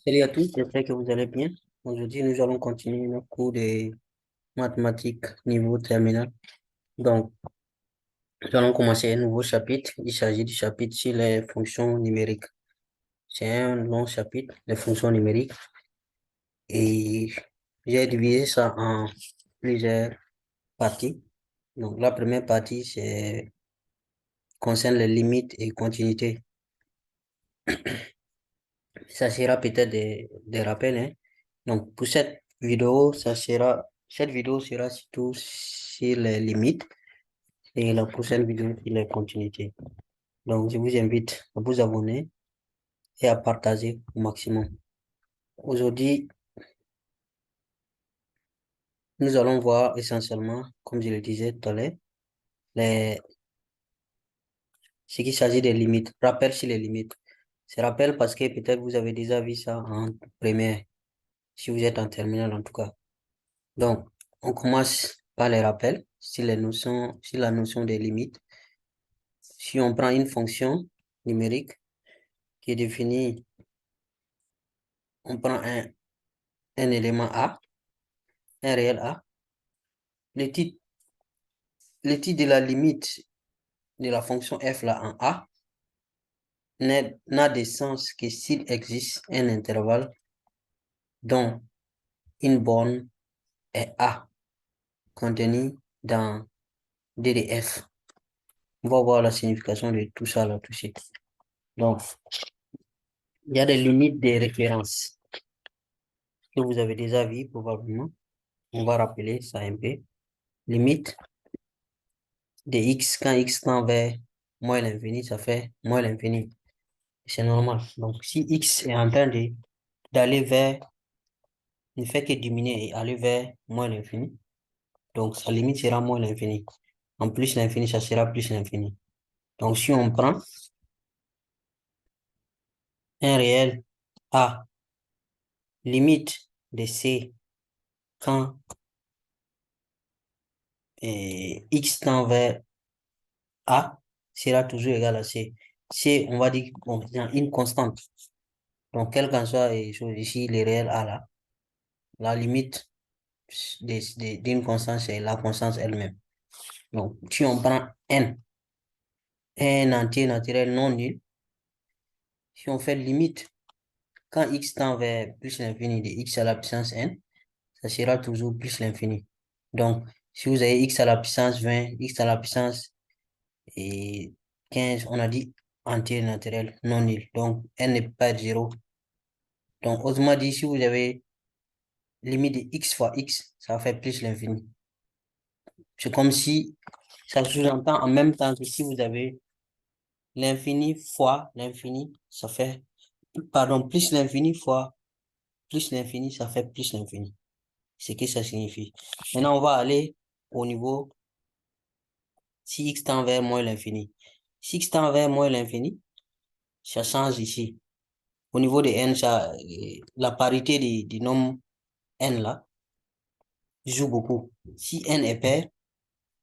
Salut à tous, j'espère que vous allez bien. Aujourd'hui, nous allons continuer notre cours de mathématiques niveau terminal. Donc, nous allons commencer un nouveau chapitre. Il s'agit du chapitre sur les fonctions numériques. C'est un long chapitre, les fonctions numériques. Et j'ai divisé ça en plusieurs parties. Donc, la première partie, concerne les limites et continuités. Ça sera peut-être des rappels, hein. Donc, pour cette vidéo sera surtout sur les limites et la prochaine vidéo sur les continuités. Donc, je vous invite à vous abonner et à partager au maximum. Aujourd'hui, nous allons voir essentiellement, comme je le disais tout à l'heure, les, ce qui s'agit des limites. Rappel sur les limites. C'est rappel parce que peut-être vous avez déjà vu ça en première, si vous êtes en terminale en tout cas. Donc, on commence par les rappels sur la notion des limites. Si on prend une fonction numérique qui est définie, on prend un élément A, un réel A. Le titre, le titre de la limite de la fonction f là en A n'a de sens que s'il existe un intervalle dont une borne est A contenue dans D de F. On va voir la signification de tout ça là tout de suite. Donc, il y a des limites de référence que vous avez déjà vues probablement. On va rappeler ça un peu. Limite de x, quand x tend vers moins l'infini, ça fait moins l'infini. C'est normal. Donc, si x est en train d'aller vers, ne fait que diminuer et aller vers moins l'infini, donc sa limite sera moins l'infini. En plus l'infini, ça sera plus l'infini. Donc, si on prend un réel a, limite de c, quand x tend vers a, sera toujours égal à c. C, on va dire, bon, c'est une constante. Donc, quelle qu'en soit les choses ici, les réels a là, la limite d'une constance, c'est la constance elle-même. Donc, si on prend n, un entier naturel non nul, si on fait limite, quand x tend vers plus l'infini de x à la puissance n, ça sera toujours plus l'infini. Donc, si vous avez x à la puissance 20, x à la puissance et 15, on a dit entier naturel non nul. Donc, n n'est pas 0. Donc, autrement dit, si vous avez limite de x fois x, ça va faire plus l'infini. C'est comme si ça sous-entend en même temps que si vous avez l'infini fois l'infini, ça fait, pardon, plus l'infini fois plus l'infini, ça fait plus l'infini. C'est ce que ça signifie. Maintenant, on va aller au niveau si x tend vers moins l'infini. Si x tend vers moins l'infini, ça change ici. Au niveau de n, la parité des nombres n là joue beaucoup. Si n est pair, vous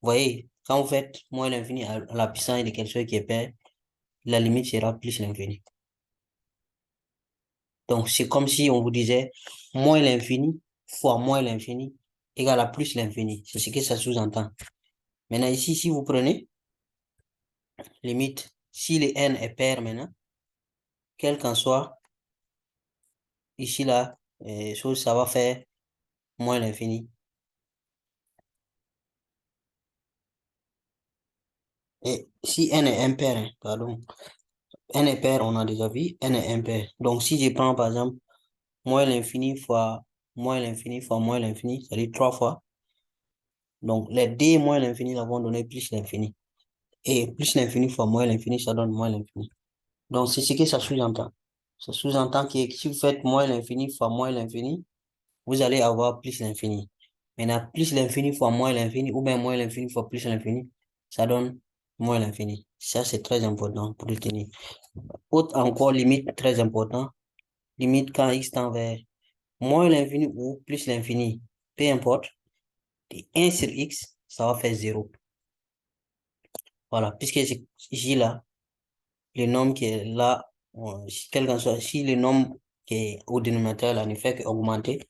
voyez, quand vous faites moins l'infini à la puissance de quelque chose qui est pair, la limite sera plus l'infini. Donc, c'est comme si on vous disait moins l'infini fois moins l'infini égale à plus l'infini. C'est ce que ça sous-entend. Maintenant, ici, si vous prenez limite, si le n est pair maintenant, quel qu'en soit, ici, là, ça va faire moins l'infini. Et si n est impair, hein, pardon, n est pair, on a déjà vu, n est impair. Donc, si je prends, par exemple, moins l'infini fois moins l'infini fois moins l'infini, c'est-à-dire 3 fois. Donc, les d moins l'infini là vont donner plus l'infini. Et plus l'infini fois moins l'infini, ça donne moins l'infini. Donc, c'est ce que ça sous-entend. Ça sous-entend que si vous faites moins l'infini fois moins l'infini, vous allez avoir plus l'infini. Maintenant, plus l'infini fois moins l'infini, ou bien moins l'infini fois plus l'infini, ça donne moins l'infini. Ça, c'est très important pour retenir. Autre encore, limite très important, limite quand x tend vers moins l'infini ou plus l'infini, peu importe, et 1 sur x, ça va faire 0. Voilà, puisque ici, là, le nombre qui est là, quel qu'en soit, si le nombre qui est au dénominateur là, ne fait qu'augmenter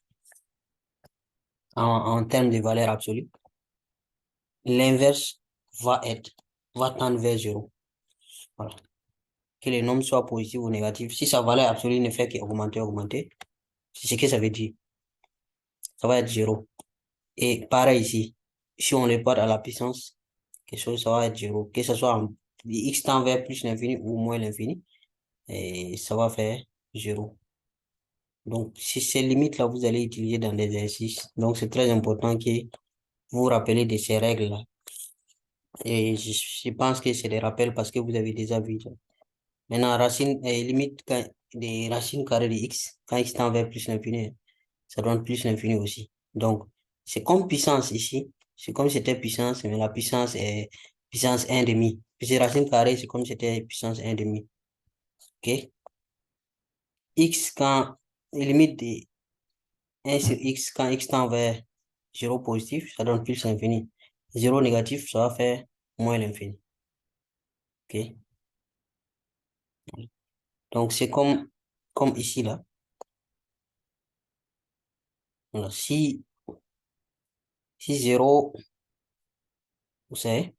en termes de valeur absolue, l'inverse va tendre vers 0. Voilà. Que les nombres soient positifs ou négatifs. Si sa valeur absolue ne fait qu'augmenter, c'est ce que ça veut dire. Ça va être 0. Et pareil ici, si on les porte à la puissance, quelque chose, ça va être 0. Que ce soit x tend vers plus l'infini ou moins l'infini, et ça va faire 0. Donc, si ces limites-là, vous allez utiliser dans l'exercice. Donc, c'est très important que vous vous rappelez de ces règles-là. Et je pense que c'est des rappels parce que vous avez déjà vu. Maintenant, limite des racines carrées de x, quand x tend vers plus l'infini, ça donne plus l'infini aussi. Donc, c'est comme puissance ici. C'est comme si c'était puissance, mais la puissance est puissance 1 demi. Puis c'est racine carrée, c'est comme si c'était puissance 1 demi. OK? X, quand, limite de 1 sur x, quand x tend vers 0 positif, ça donne plus l'infini. 0 négatif, ça va faire moins l'infini. OK? Donc, c'est comme ici, là. Voilà. Si 0, vous savez,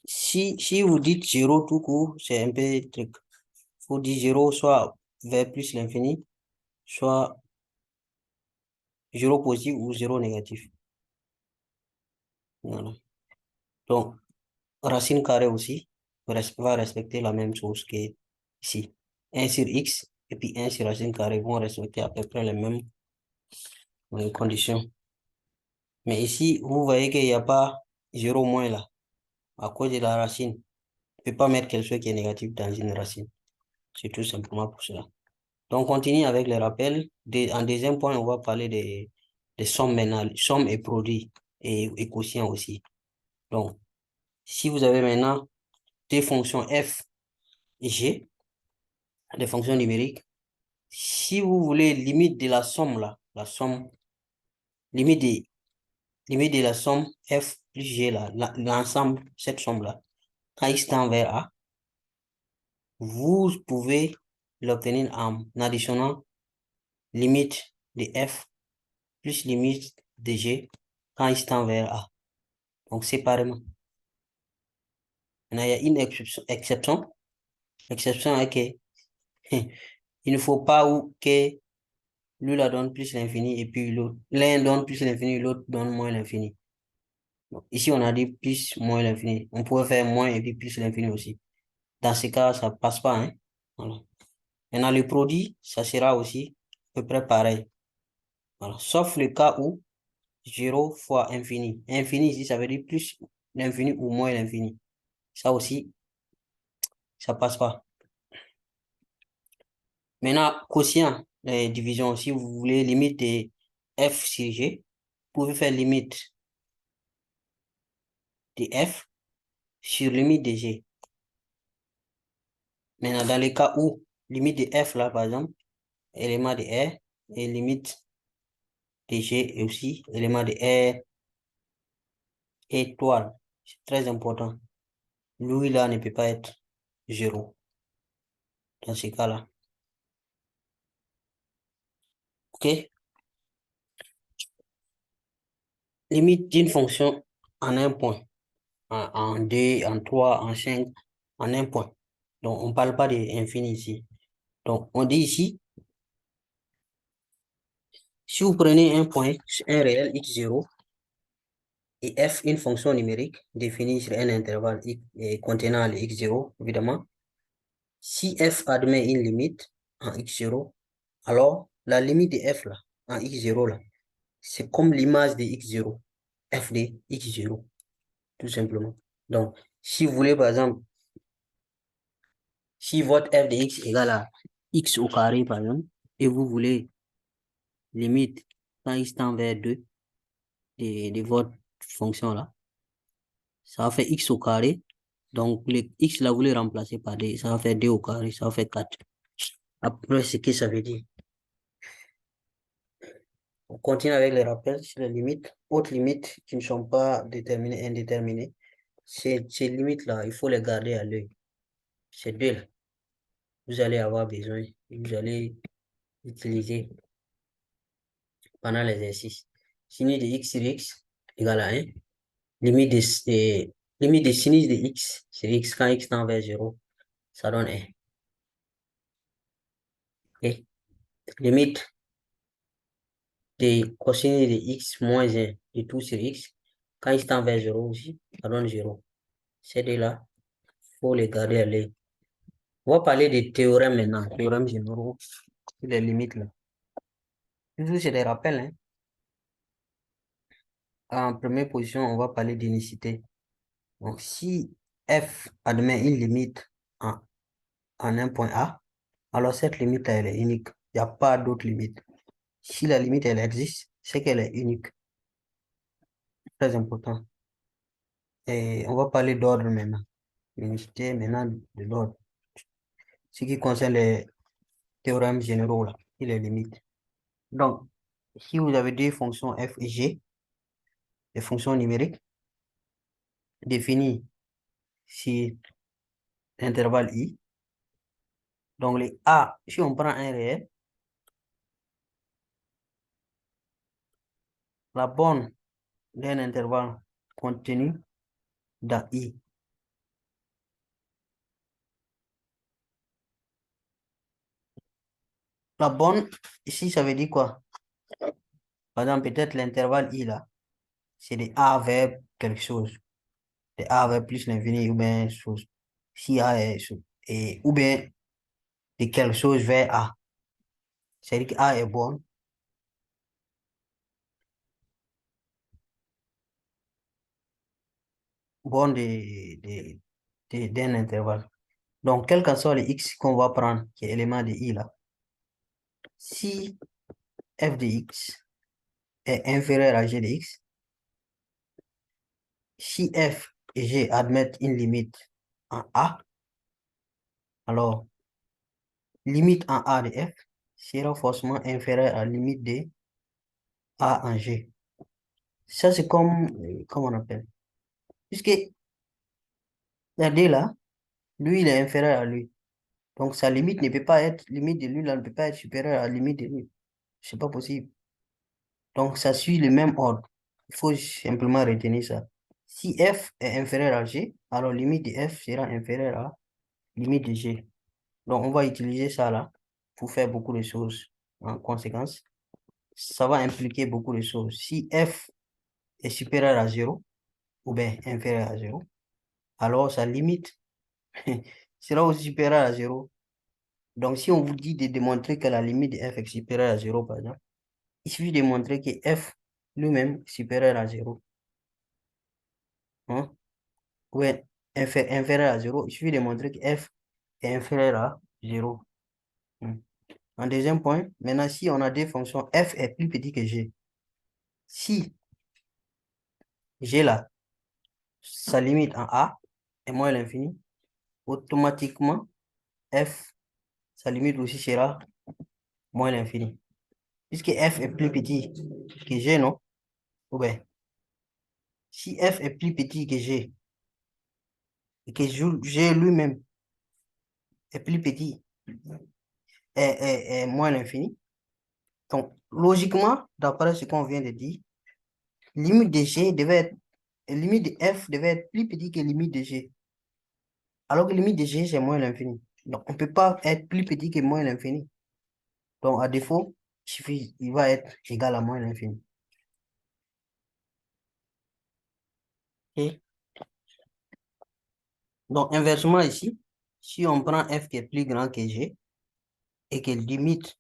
si vous dites 0 tout court, c'est un peu truc. Faut dire 0 soit vers plus l'infini, soit 0 positif ou 0 négatif. Voilà. Donc, racine carrée aussi va respecter la même chose que ici. 1 sur x et puis 1 sur racine carrée vont respecter à peu près les mêmes conditions. Mais ici, vous voyez qu'il n'y a pas 0 moins là, à cause de la racine. On ne peut pas mettre quelque chose qui est négatif dans une racine. C'est tout simplement pour cela. Donc, on continue avec les rappels. En deuxième point, on va parler des sommes maintenant, sommes et produits et quotients aussi. Donc, si vous avez maintenant des fonctions f et g, des fonctions numériques, si vous voulez limite de la somme là, la somme, limite de, limite de la somme f plus g là, l'ensemble, cette somme là, quand x tend vers a, vous pouvez l'obtenir en additionnant limite de f plus limite de g quand x tend vers a. Donc, séparément. Maintenant, il y a une exception. L'exception est que il ne faut pas que lui la donne plus l'infini et puis l'autre. L'un donne plus l'infini, l'autre donne moins l'infini. Ici, on a dit plus, moins l'infini. On pourrait faire moins et puis plus l'infini aussi. Dans ce cas, ça passe pas, hein. Voilà. Maintenant, le produit, ça sera aussi à peu près pareil. Voilà. Sauf le cas où 0 fois infini. Infini ici, ça veut dire plus l'infini ou moins l'infini. Ça aussi, ça passe pas. Maintenant, quotient, division, si vous voulez limite de f sur g, vous pouvez faire limite de f sur limite de g. Maintenant, dans les cas où limite de f là, par exemple, élément de r et limite de g et aussi élément de r étoile, c'est très important. Lui là ne peut pas être 0 dans ce cas-là. OK? Limite d'une fonction en un point, en deux, en trois, en cinq, en un point. Donc, on ne parle pas d'infini ici. Donc, on dit ici, si vous prenez un point, un réel x0, et f, une fonction numérique définie sur un intervalle contenant le x0, évidemment, si f admet une limite en x0, alors la limite de f là, en x0 là, c'est comme l'image de x0, f de x0, tout simplement. Donc, si vous voulez, par exemple, si votre f de x égale à x au carré, par exemple, et vous voulez limite quand x tend vers 2 de votre fonction là, ça va faire x au carré. Donc, le x là, vous le remplacez par 2, ça va faire 2 au carré, ça va faire 4. Après, ce que ça veut dire. On continue avec les rappels sur les limites. Autres limites qui ne sont pas déterminées, indéterminées. Ces limites-là, il faut les garder à l'œil. Ces deux-là. vous allez avoir besoin, et vous allez utiliser pendant l'exercice. Sinus de x sur x égale à 1. Limite de sinus de x sur x quand x tend vers 0, ça donne 1. Et limite de cosinus de x moins 1 de tout sur x, quand x tend vers 0 aussi, ça donne 0. Ces deux-là, il faut les garder à l'œil. On va parler des théorèmes maintenant, théorèmes généraux, les limites là. Toujours, c'est des rappels, hein. En première position, on va parler d'unicité. Donc, si f admet une limite en un point A, alors cette limite elle est unique. Il n'y a pas d'autre limite. Si la limite, elle existe, c'est qu'elle est unique. Très important. Et on va parler d'ordre maintenant. L'unicité maintenant de l'ordre. Ce qui concerne les théorèmes généraux là, et les limites. Donc, si vous avez deux fonctions f et g, des fonctions numériques définies sur l'intervalle i, donc les a, si on prend un réel, la borne d'un intervalle contenu dans i. La borne, ici, ça veut dire quoi? Par exemple, peut-être l'intervalle i là, c'est de a vers quelque chose. De a vers plus l'infini ou bien chose. Si a est, ou bien de quelque chose vers a. C'est-à-dire que a est borne. Borne d'un intervalle. Donc, quel que soit le x qu'on va prendre, qui est élément de i là, si f de x est inférieur à g de x, si f et g admettent une limite en a, alors limite en a de f sera forcément inférieure à la limite de a en g. Ça, c'est comme, comment on appelle? Puisque la d là, lui, il est inférieur à lui. Donc, sa limite ne peut pas être, limite de lui là ne peut pas être supérieure à la limite de lui. C'est pas possible. Donc, ça suit le même ordre. Il faut simplement retenir ça. Si f est inférieur à g, alors limite de f sera inférieure à limite de g. Donc, on va utiliser ça là pour faire beaucoup de choses. En conséquence, ça va impliquer beaucoup de choses. Si f est supérieur à 0, ou bien inférieur à 0, alors sa limite sera aussi supérieure à 0. Donc, si on vous dit de démontrer que la limite de f est supérieure à 0, par exemple, il suffit de montrer que f lui-même est supérieur à 0. Hein? Ouais, inférieur à 0, il suffit de montrer que f est inférieur à 0. En deuxième point, maintenant, si on a des fonctions, f est plus petit que g. Si g là, sa limite en a est moins l'infini, automatiquement, f, sa limite aussi sera moins l'infini. Puisque f est plus petit que g, non? Ou bien, si f est plus petit que g, et que g lui-même est plus petit, est moins l'infini, donc, logiquement, d'après ce qu'on vient de dire, limite de g devait être, limite de f devait être plus petit que limite de g. Alors que limite de g, c'est moins l'infini. Donc, on ne peut pas être plus petit que moins l'infini. Donc, à défaut, il va être égal à moins l'infini. Ok. Donc, inversement ici, si on prend f qui est plus grand que g et que limite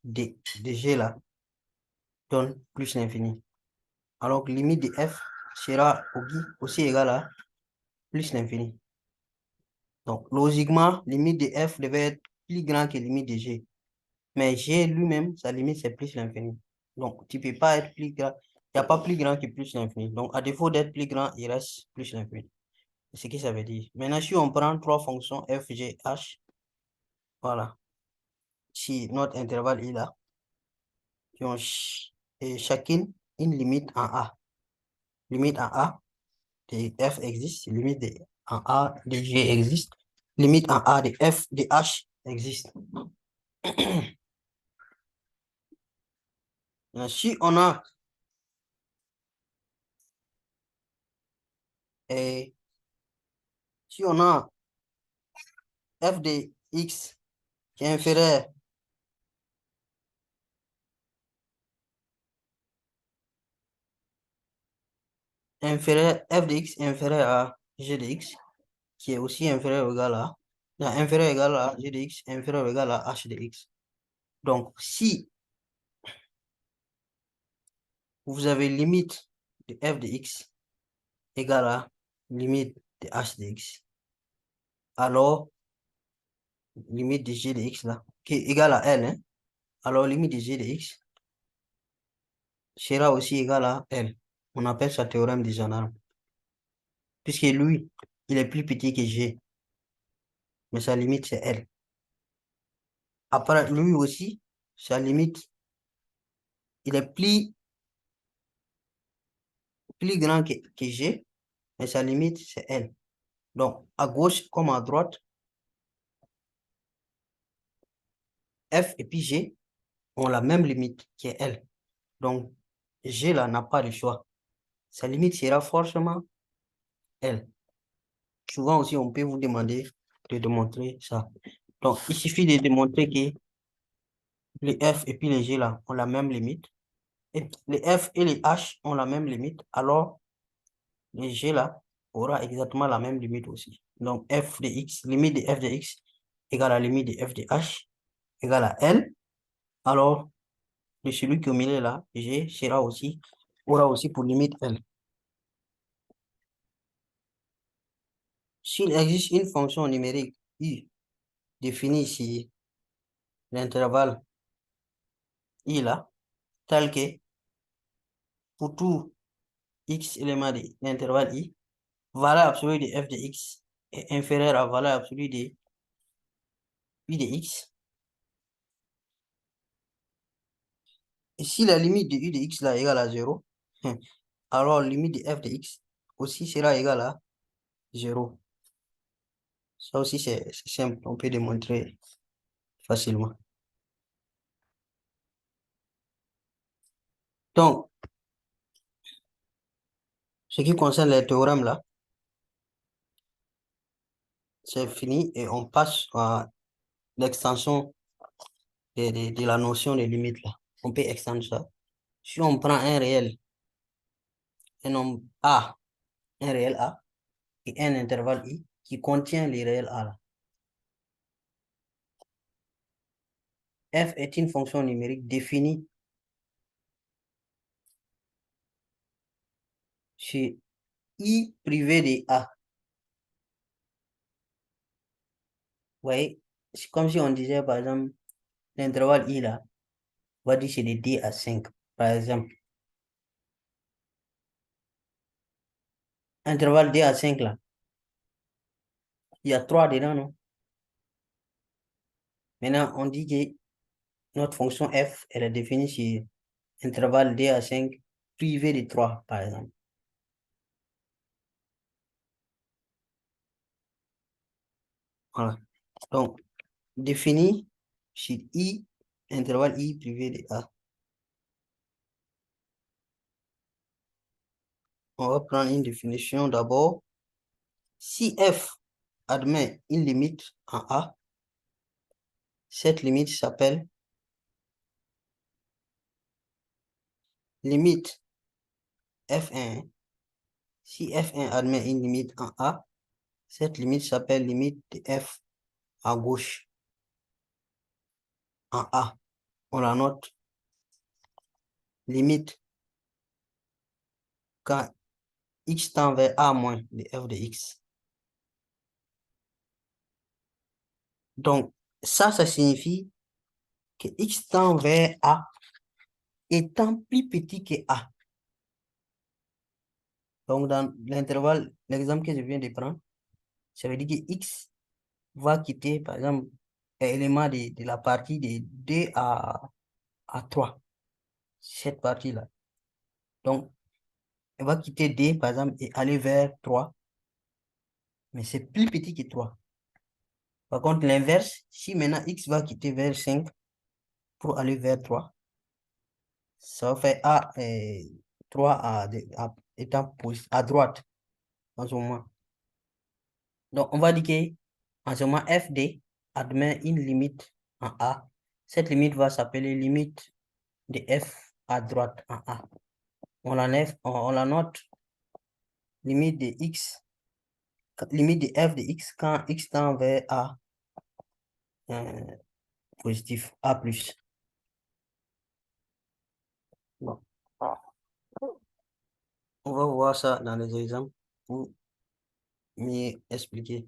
de g là donne plus l'infini. Alors que limite de f sera aussi égale à plus l'infini. Donc, logiquement, limite de f devait être plus grand que limite de g. Mais g lui-même, sa limite, c'est plus l'infini. Donc, tu ne peux pas être plus grand. Il n'y a pas plus grand que plus l'infini. Donc, à défaut d'être plus grand, il reste plus l'infini. C'est ce que ça veut dire. Maintenant, si on prend trois fonctions f, g, h, voilà. Si notre intervalle est là, qui ont et chacune une limite en a. Limite en a de f existe, limite en a de g existe, limite en a de f de h existe. Si on a et si on a f de x qui est inférieur f de x inférieur à g de x, qui est aussi inférieur ou égal à, inférieur ou égal à g de x, inférieur ou égal à h de x. Donc, si vous avez limite de f de x égale à limite de h de x, alors limite de g de x là, qui est égale à L, hein, alors limite de g de x sera aussi égale à L. On appelle ça théorème de Janard. Puisque lui, il est plus petit que g, mais sa limite c'est L. Après, lui aussi, sa limite, il est plus grand que g, mais sa limite c'est L. Donc, à gauche comme à droite, f et puis g ont la même limite qui est L. Donc, g là n'a pas de choix. Sa limite sera forcément L. Souvent aussi, on peut vous demander de démontrer ça. Donc, il suffit de démontrer que les f et puis les g là ont la même limite. Et les f et les h ont la même limite. Alors, les g là aura exactement la même limite aussi. Donc, f de x, limite de f de x égale à limite de f de h égale à L. Alors, de celui qui est au milieu là, g aura aussi pour limite L. S'il existe une fonction numérique u définie ici, l'intervalle i là, tel que pour tout x élément de l'intervalle i, valeur absolue de f de x est inférieure à valeur absolue de u de x. Et si la limite de u de x là est égale à 0, alors limite de f de x aussi sera égale à 0. Ça aussi, c'est simple, on peut démontrer facilement. Donc, ce qui concerne les théorèmes là, c'est fini et on passe à l'extension de la notion de limite là. On peut extendre ça. Si on prend un réel, un nombre A, un réel A, et un intervalle I qui contient les réels A là. F est une fonction numérique définie chez I privé de A. Vous voyez, c'est comme si on disait, par exemple, l'intervalle I là, on va dire c'est de D à 5, par exemple. Intervalle D à 5 là, il y a 3 dedans, non? Maintenant, on dit que notre fonction F, elle est définie sur intervalle D à 5 privé de 3, par exemple. Voilà. Donc, définie sur I, intervalle I privé de A. On va prendre une définition d'abord. Si f admet une limite en A, cette limite s'appelle limite f1. Si f1 admet une limite en A, cette limite s'appelle limite de f à gauche en A. On la note limite quand x tend vers A moins de f de x. Donc, ça signifie que x tend vers A étant plus petit que A. Donc, dans l'intervalle, l'exemple que je viens de prendre, ça veut dire que x va quitter, par exemple, un élément de la partie de 2 à 3, cette partie-là. Donc, elle va quitter D, par exemple, et aller vers 3, mais c'est plus petit que 3. Par contre, l'inverse, si maintenant x va quitter vers 5 pour aller vers 3, ça va faire A, 3 étant à droite en ce moment. Donc, on va dire qu'en ce moment, FD admet une limite en A. Cette limite va s'appeler limite de F à droite en A. On la note limite de X, limite de F de X quand X tend vers A positif, A plus. Bon. On va voir ça dans les exemples pour mieux expliquer.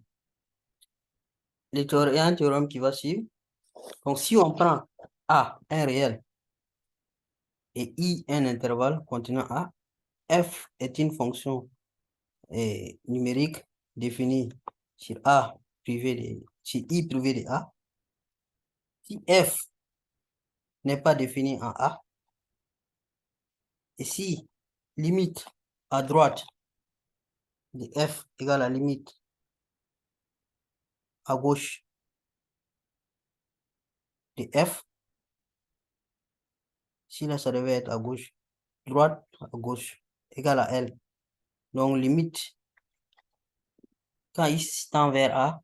Il y a un théorème qui va suivre. Donc, si on prend A, un réel, et I, un intervalle contenant A, F est une fonction numérique définie sur A privé sur I privé de A. Si F n'est pas défini en A, et si limite à droite de F égale à limite à gauche de F, si là ça devait être à gauche, droite à gauche égale à L. Donc limite, quand X tend vers A,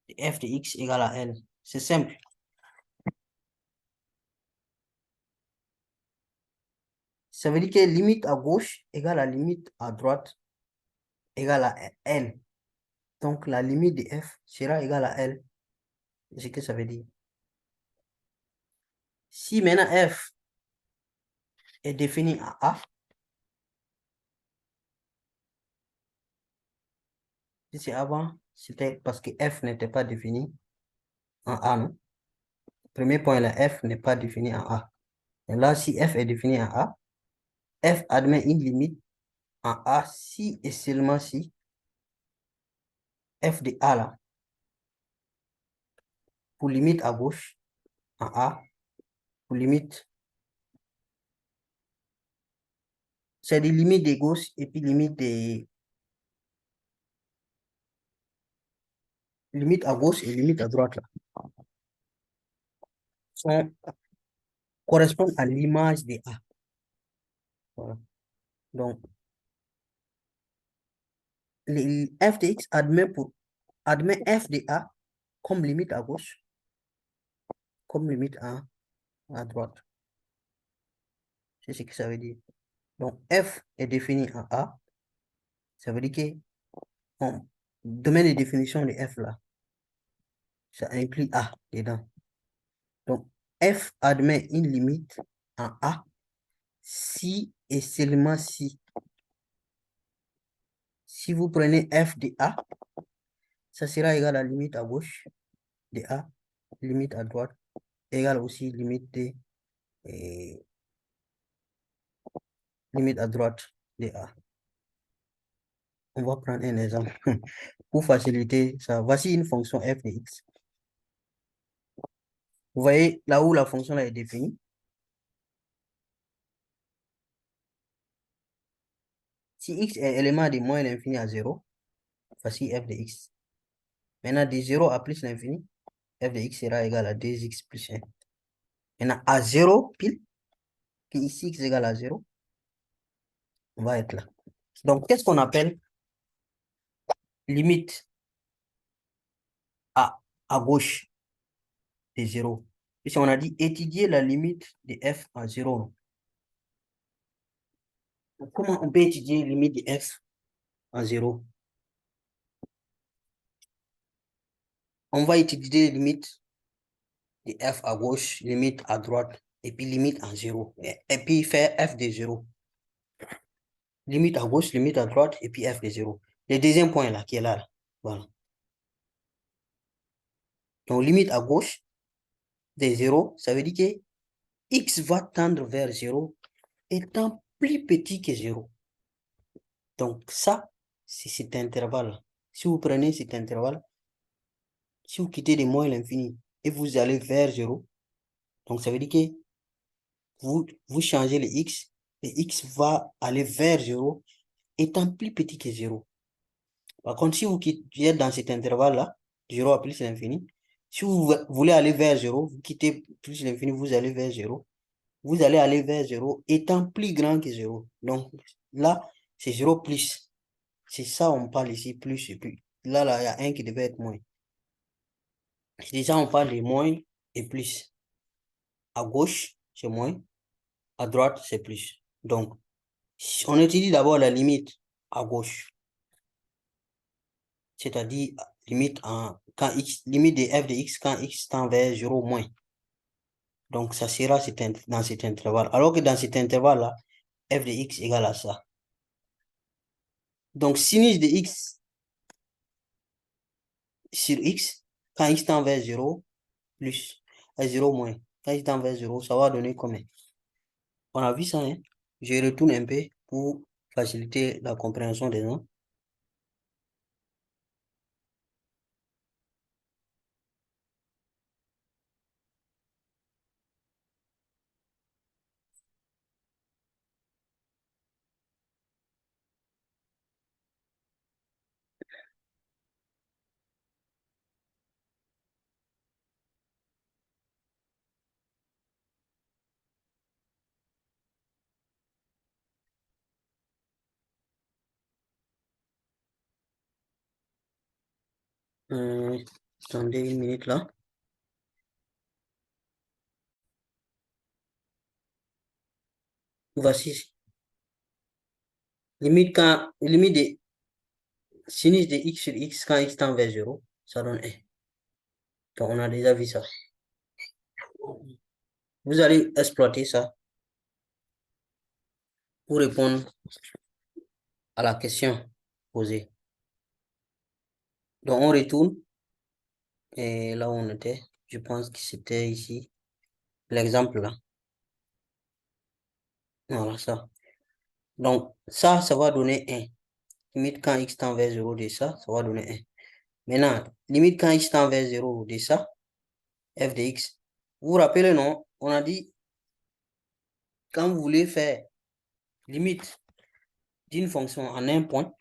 de F de X égale à L. C'est simple. Ça veut dire que limite à gauche égale à limite à droite égale à L. Donc la limite de F sera égale à L. C'est ce que ça veut dire. Si maintenant F est défini à A, si c'est avant, c'était parce que F n'était pas défini en A, non? Premier point là, F n'est pas défini en A. Et là, si F est défini en A, F admet une limite en A si et seulement si F de A là, pour limite à gauche en A, pour limite, c'est des limites de gauche et puis limite à gauche et limite à droite là, correspondent à l'image de A. Voilà. Donc, f de x admet f de A comme limite à gauche, comme limite à droite. C'est ce que ça veut dire. Donc, f est défini en A. Ça veut dire que domaine de définition de f là, ça inclut A dedans. Donc, f admet une limite en A si et seulement si. Si vous prenez f de A, ça sera égal à limite à gauche de A, limite à droite, égale aussi limite à droite de A. On va prendre un exemple pour faciliter ça. Voici une fonction f de x. Vous voyez là où la fonction là est définie. Si x est élément de moins l'infini à 0, voici f de x. Maintenant, de 0 à plus l'infini, f de x sera égal à 2x plus 1. Maintenant, à 0 pile, puis ici x égale à 0, on va être là. Donc, qu'est-ce qu'on appelle limite à gauche de 0? Ici, on a dit étudier la limite de f à 0. Donc, comment on peut étudier la limite de f à 0? On va étudier les limites de f à gauche, limite à droite, et puis limite à 0. Et puis faire f de 0. Limite à gauche, limite à droite, et puis f de 0. Le deuxième point là, qui est là. Voilà. Donc, limite à gauche de 0, ça veut dire que x va tendre vers 0 étant plus petit que 0. Donc, ça, c'est cet intervalle. Si vous prenez cet intervalle, si vous quittez de moins l'infini et vous allez vers 0, donc ça veut dire que vous changez le x, et x va aller vers 0 étant plus petit que 0. Par contre, si vous êtes dans cet intervalle-là, 0 à plus l'infini. Si vous voulez aller vers 0, vous quittez plus l'infini, vous allez vers 0. Vous allez aller vers 0 étant plus grand que 0. Donc là, c'est 0 plus. C'est ça, on parle ici, plus et plus. Là, il y a un qui devait être moins. Déjà, on parle de moins et plus. À gauche, c'est moins. À droite, c'est plus. Donc, on étudie d'abord la limite à gauche. C'est-à-dire limite limite de f de x quand x tend vers 0 moins. Donc, ça sera dans cet intervalle. Alors que dans cet intervalle-là, f de x égale à ça. Donc, sinus de x sur x, quand x tend vers 0, plus, à 0 moins. Quand x tend vers 0, ça va donner combien? On a vu ça, hein? Je retourne un peu pour faciliter la compréhension des noms. Attendez une minute là. Voici. Limite de sinus de x sur x quand x tend vers 0, ça donne 1. Donc, on a déjà vu ça. Vous allez exploiter ça pour répondre à la question posée. Donc, on retourne. Et là où on était, je pense que c'était ici. L'exemple là. Voilà ça. Donc, ça va donner 1. Limite quand x tend vers 0 de ça va donner 1. Maintenant, limite quand x tend vers 0 de ça, f de x. Vous vous rappelez, non? On a dit, quand vous voulez faire limite d'une fonction en un point,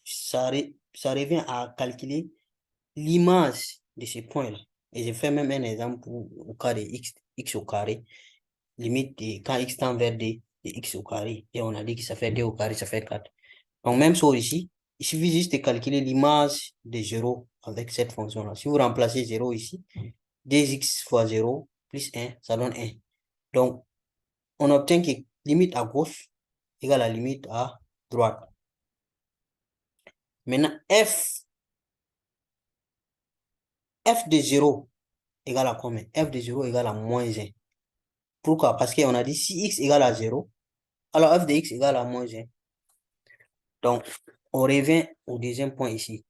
ça revient à calculer l'image de ce point-là. Et je fais même un exemple au cas de x au carré. Limite de, quand x tend vers d, de x au carré. Et on a dit que ça fait d au carré, ça fait 4. Donc, même chose ici, il suffit juste de calculer l'image de 0 avec cette fonction-là. Si vous remplacez 0 ici, 2x fois 0 plus 1, ça donne 1. Donc, on obtient que limite à gauche égale à limite à droite. Maintenant, f de 0 égale à combien? F de 0 égale à moins 1. Pourquoi? Parce qu'on a dit si x égale à 0, alors f de x égale à moins 1. Donc, on revient au deuxième point ici.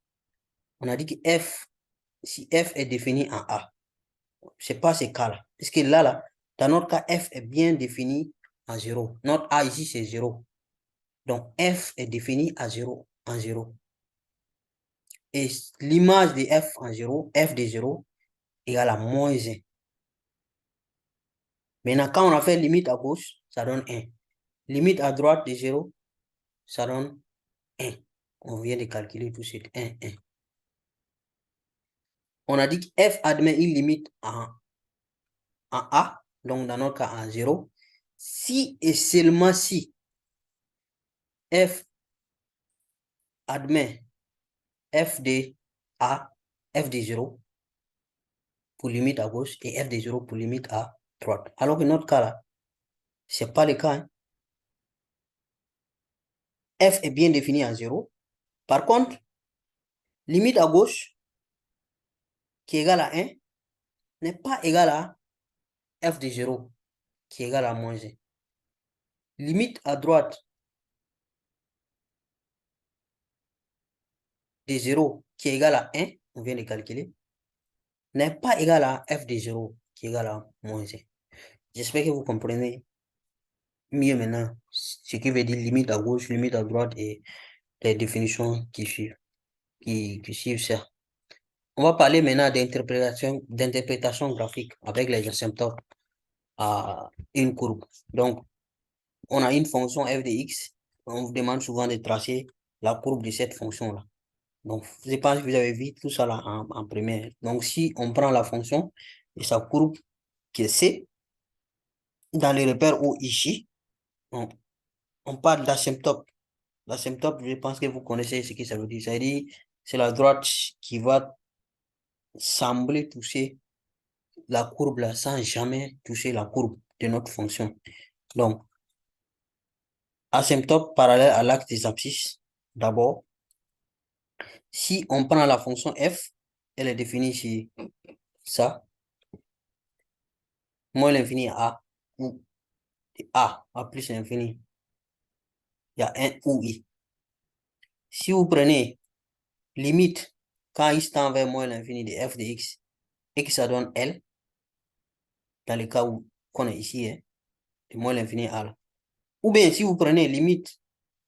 On a dit que si f est défini en A, c'est pas ce cas-là. Parce que là, dans notre cas, f est bien défini en 0. Notre A ici, c'est 0. Donc, f est défini à 0, en 0. Et l'image de f en 0, f de 0, égale à moins 1. Maintenant, quand on a fait limite à gauche, ça donne 1. Limite à droite de 0, ça donne 1. On vient de calculer tout de suite. 1, 1. On a dit que f admet une limite en A, donc dans notre cas en 0, si et seulement si f admet f de A, f de 0 pour limite à gauche et f de 0 pour limite à droite. Alors que notre cas là, ce n'est pas le cas. Hein. F est bien défini en 0. Par contre, limite à gauche qui est égale à 1 n'est pas égale à f de 0 qui est égal à moins 1. Limite à droite de 0 qui est égal à 1, on vient de calculer, n'est pas égal à f de 0 qui est égal à moins 1. J'espère que vous comprenez mieux maintenant ce qui veut dire limite à gauche, limite à droite et les définitions qui suivent, qui suivent ça. On va parler maintenant d'interprétation graphique avec les asymptotes à une courbe. Donc, on a une fonction f de x. On vous demande souvent de tracer la courbe de cette fonction-là. Donc, je pense que vous avez vu tout ça là en première. Donc, si on prend la fonction et sa courbe qui est C, dans les repères O ici, on, on parle d'asymptote. L'asymptote, je pense que vous connaissez ce que ça veut dire. Ça veut dire c'est la droite qui va sembler toucher la courbe là sans jamais toucher la courbe de notre fonction. Donc, asymptote parallèle à l'axe des abscisses. D'abord, si on prend la fonction f, elle est définie ici, ça, moins l'infini a, ou a plus l'infini, il y a un ou i. Si vous prenez limite, quand x tend vers moins l'infini de f de x, et que ça donne L, dans le cas où qu'on est ici, hein, de moins l'infini à là. Ou bien si vous prenez limite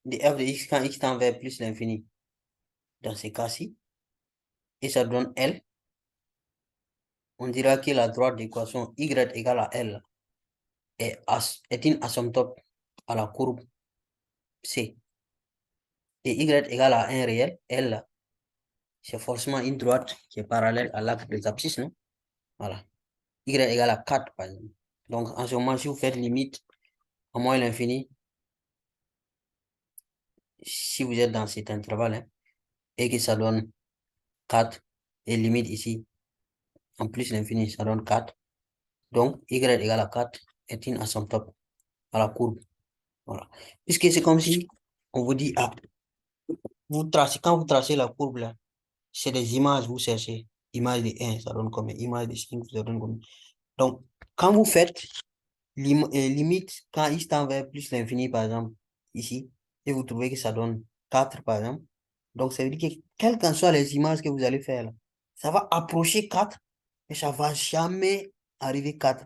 de f de x quand x tend vers plus l'infini, dans ce cas-ci, et ça donne L, on dira que la droite d'équation y égale à L est une asymptote à la courbe C. Et y égale à 1 réel, L, c'est forcément une droite qui est parallèle à l'axe des abscisses, non? Voilà. Y égale à 4, par exemple. Donc, en ce moment, si vous faites limite à moins l'infini, si vous êtes dans cet intervalle, hein, et que ça donne 4, et limite ici, en plus l'infini, ça donne 4. Donc, y égale à 4 est une asymptote à la courbe. Voilà. Puisque c'est comme si on vous dit, ah, quand vous tracez la courbe là, c'est des images, vous cherchez. Image de 1, ça donne combien? Image de 5, ça donne combien? Donc, quand vous faites limite, quand x tend vers plus l'infini, par exemple, ici, et vous trouvez que ça donne 4 par exemple, donc ça veut dire que quelles qu'en soient les images que vous allez faire là, ça va approcher 4 mais ça va jamais arriver 4.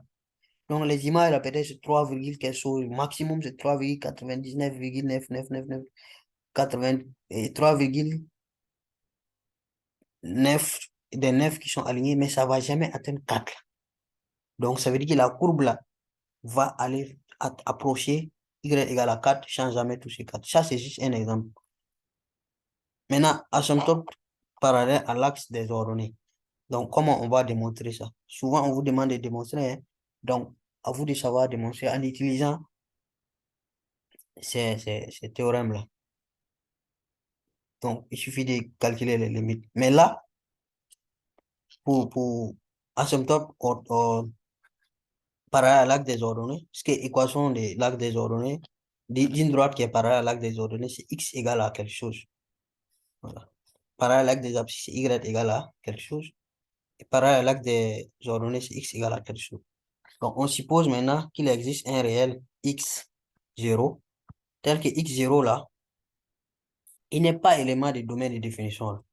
Donc, les images, là, peut-être c'est 3, quelque chose, maximum c'est 3,99,99999, 80, et 3,9 des 9 qui sont alignés, mais ça va jamais atteindre 4. Donc, ça veut dire que la courbe là va aller approcher y égale à 4 sans jamais toucher 4. Ça, c'est juste un exemple. Maintenant, asymptote parallèle à l'axe des ordonnées. Donc, comment on va démontrer ça? Souvent, on vous demande de démontrer, hein. Donc, à vous de savoir démontrer en utilisant ces théorèmes-là. Donc, il suffit de calculer les limites. Mais là, pour asymptote parallèle à l'axe des ordonnées, puisque équation de l'axe des ordonnées, d'une droite qui est parallèle à l'axe des ordonnées, c'est x égale à quelque chose. Voilà. Parallèle à l'axe des abscisses, y égale à quelque chose. Et parallèle à l'axe des ordonnées, c'est x égale à quelque chose. Donc, on suppose maintenant qu'il existe un réel x0, tel que x0 là, il n'est pas élément du domaine de définition là.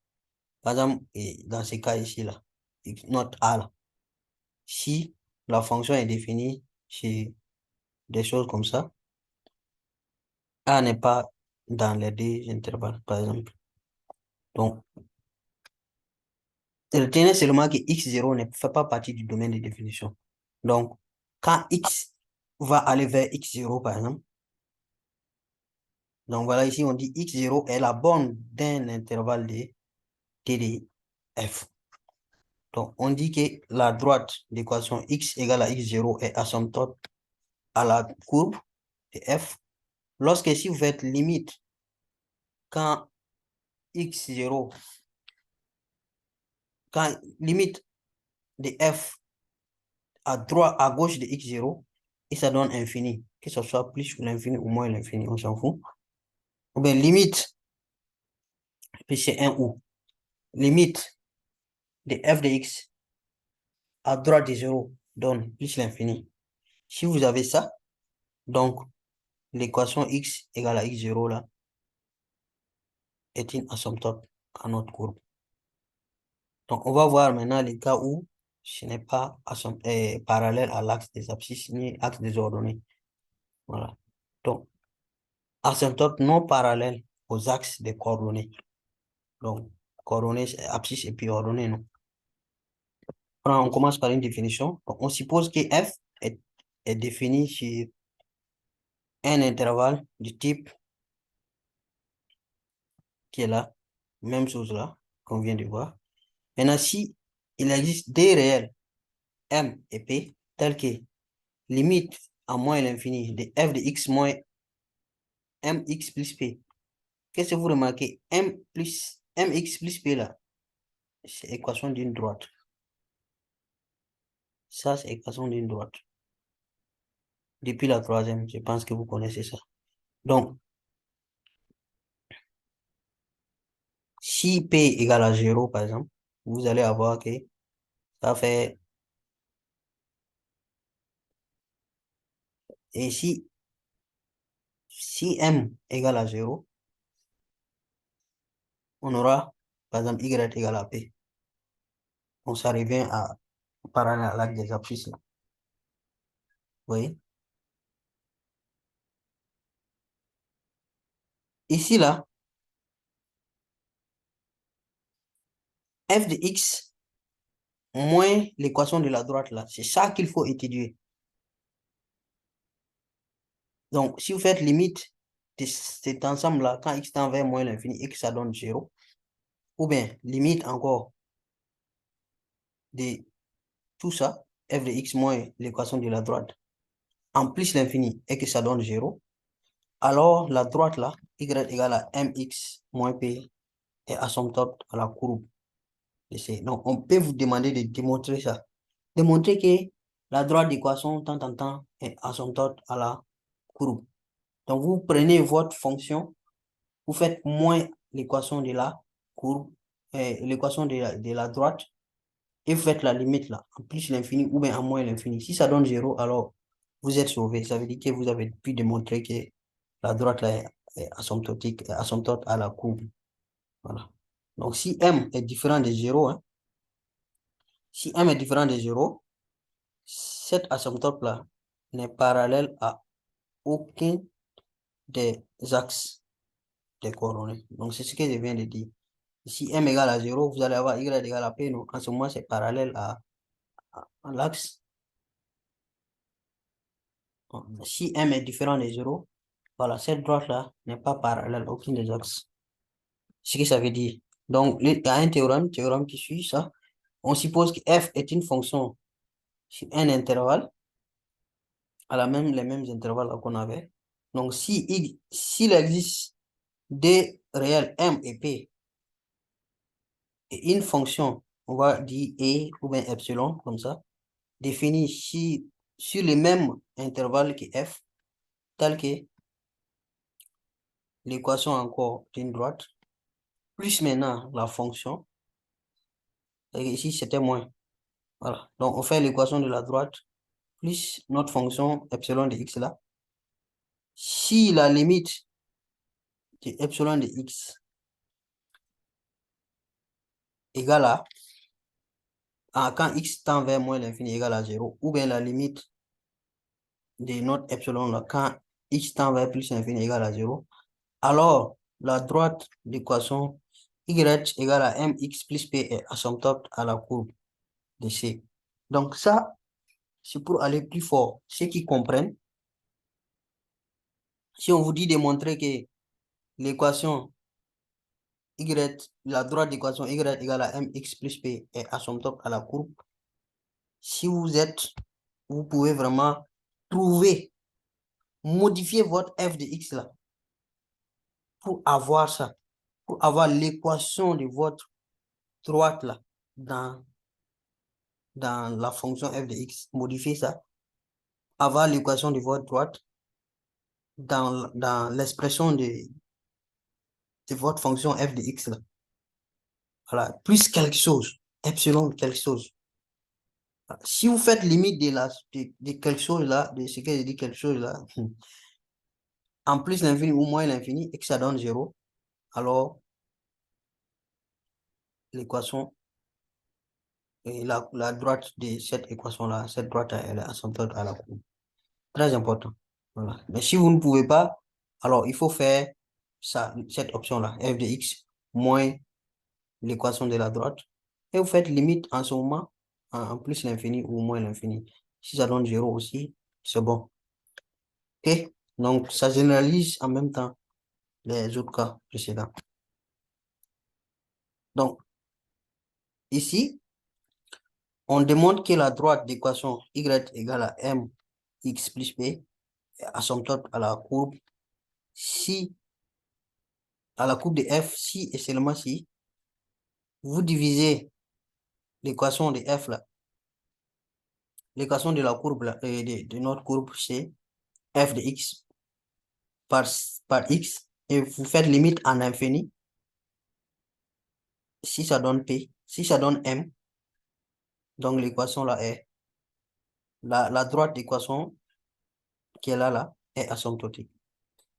Par exemple, dans ce cas ici là, notre a là, si la fonction est définie chez des choses comme ça, a n'est pas dans les deux intervalles, par exemple. Donc, retenez seulement que x0 ne fait pas partie du domaine de définition. Donc, quand x va aller vers x0, par exemple, donc voilà, ici on dit x0 est la borne d'un intervalle de t de f. Donc, on dit que la droite d'équation x égale à x0 est asymptote à la courbe de f. Lorsque si vous faites limite, quand x0, quand limite de f à droite, à gauche de x0, et ça donne infini, que ce soit plus ou l'infini ou moins l'infini, on s'en fout. Ou bien limite, puis c'est un ou, limite de f de x à droite de 0 donne plus l'infini. Si vous avez ça, donc l'équation x égale à x0 là est une asymptote à notre courbe. Donc on va voir maintenant les cas où ce n'est pas parallèle à l'axe des abscisses ni axe des ordonnées. Voilà. Donc, asymptote non parallèle aux axes des coordonnées. Donc, coordonnées, abscisse et puis ordonnées, non. On commence par une définition. Donc, on suppose que f est défini sur un intervalle du type qui est là. Même chose là, qu'on vient de voir. Maintenant, si il existe des réels M et P, tels que limite à moins l'infini de f de x moins mx plus p, qu'est-ce que vous remarquez? M plus mx plus p là, c'est équation d'une droite. Ça, c'est équation d'une droite. Depuis la troisième, je pense que vous connaissez ça. Donc, si p égale à 0, par exemple, vous allez avoir que ça fait... Et si m égale à 0, on aura, par exemple, y égale à p. Donc, ça revient à parallèle à l'arc des abscisses là. Vous voyez? Ici, là, f de x moins l'équation de la droite là. C'est ça qu'il faut étudier. Donc, si vous faites limite de cet ensemble-là, quand x tend vers moins l'infini et que ça donne 0, ou bien limite encore de tout ça, f de x moins l'équation de la droite, en plus l'infini et que ça donne 0, alors la droite là, y égale à mx moins p est asymptote à la courbe de C. Donc, on peut vous demander de démontrer ça. Démontrer que la droite d'équation tant en temps est asymptote à la courbe. Donc, vous prenez votre fonction, vous faites moins l'équation de la courbe, l'équation de la droite, et vous faites la limite là, en plus l'infini ou bien en moins l'infini. Si ça donne 0, alors vous êtes sauvé. Ça veut dire que vous avez pu démontrer que la droite là est asymptotique, asymptote à la courbe. Voilà. Donc, si m est différent de 0, hein, si m est différent de 0, cette asymptote là n'est parallèle à aucun des axes des coordonnées. Donc, c'est ce que je viens de dire. Si m égale à 0, vous allez avoir y égale à p. Donc, en ce moment, c'est parallèle à l'axe. Si m est différent de 0, voilà, cette droite-là n'est pas parallèle à aucun des axes. Ce que ça veut dire. Donc, il y a un théorème qui suit ça. On suppose que f est une fonction sur un intervalle, à les mêmes intervalles qu'on avait. Donc, s'il existe des réels m et p, et une fonction, on va dire e ou bien epsilon, comme ça, définie sur les mêmes intervalles que f, tel que l'équation encore d'une droite, plus maintenant la fonction, et ici c'était moins. Voilà. Donc on fait l'équation de la droite plus notre fonction epsilon de x là. Si la limite de epsilon de x égale quand x tend vers moins l'infini égale à 0, ou bien la limite de notre epsilon là, quand x tend vers plus l'infini égale à 0, alors la droite d'équation y égale à mx plus p est asymptote à la courbe de C. Donc ça, c'est pour aller plus fort. Ceux qui comprennent, si on vous dit de montrer que l'équation y, la droite d'équation y égale à mx plus p est asymptote à la courbe, si vous pouvez vraiment trouver, modifier votre f de x là, pour avoir ça, pour avoir l'équation de votre droite là, dans la fonction f de x, modifier ça, avoir l'équation de votre droite dans l'expression de votre fonction f de x là. Voilà, plus quelque chose, epsilon quelque chose. Si vous faites limite de quelque chose là, de ce que je dis quelque chose là, en plus l'infini ou moins l'infini, et que ça donne 0, alors l'équation, et la droite de cette équation-là, cette droite, elle est asymptote à la courbe. Très important. Voilà. Mais si vous ne pouvez pas, alors il faut faire ça, cette option-là, f de x moins l'équation de la droite. Et vous faites limite en ce moment, en plus l'infini ou moins l'infini. Si ça donne 0 aussi, c'est bon. OK? Donc, ça généralise en même temps les autres cas précédents. Donc, ici, on demande que la droite d'équation y égale à mx plus p est asymptote à la courbe si, à la courbe de f, si et seulement si vous divisez l'équation de f là, l'équation de la courbe là, de notre courbe c'est f de x par x et vous faites limite en infini. Si ça donne p, si ça donne m, donc l'équation là est la droite d'équation qui est là est asymptotique,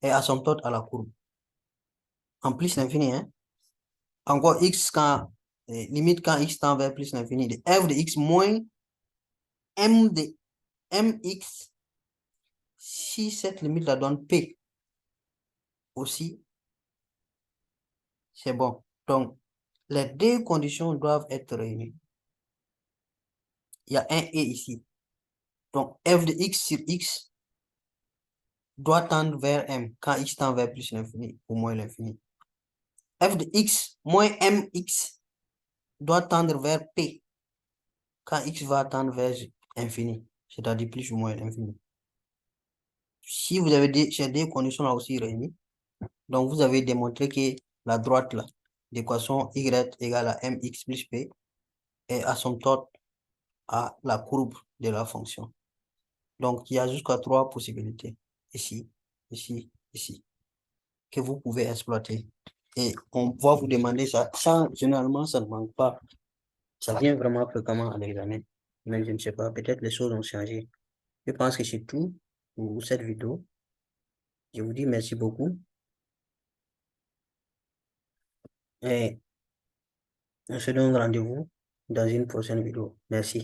est asymptote à la courbe. En plus l'infini, hein. Encore x quand, limite quand x tend vers plus l'infini, de f de x moins m de mx, si cette limite la donne p aussi, c'est bon. Donc, les deux conditions doivent être réunies. Il y a un et ici. Donc, f de x sur x doit tendre vers m quand x tend vers plus l'infini ou moins l'infini. F de x moins mx doit tendre vers p quand x va tendre vers infini, c'est-à-dire plus ou moins l'infini. Si vous avez ces deux conditions-là aussi réunies, donc vous avez démontré que la droite là, d'équation y égale à mx plus p est asymptote à la courbe de la fonction. Donc, il y a jusqu'à 3 possibilités. Ici, ici, ici, que vous pouvez exploiter. Et on va vous demander ça. Ça, généralement, ça ne manque pas. Ça vient vraiment fréquemment à l'examen. Mais je ne sais pas, peut-être les choses ont changé. Je pense que c'est tout pour cette vidéo. Je vous dis merci beaucoup. Et on se donne rendez-vous dans une prochaine vidéo. Merci.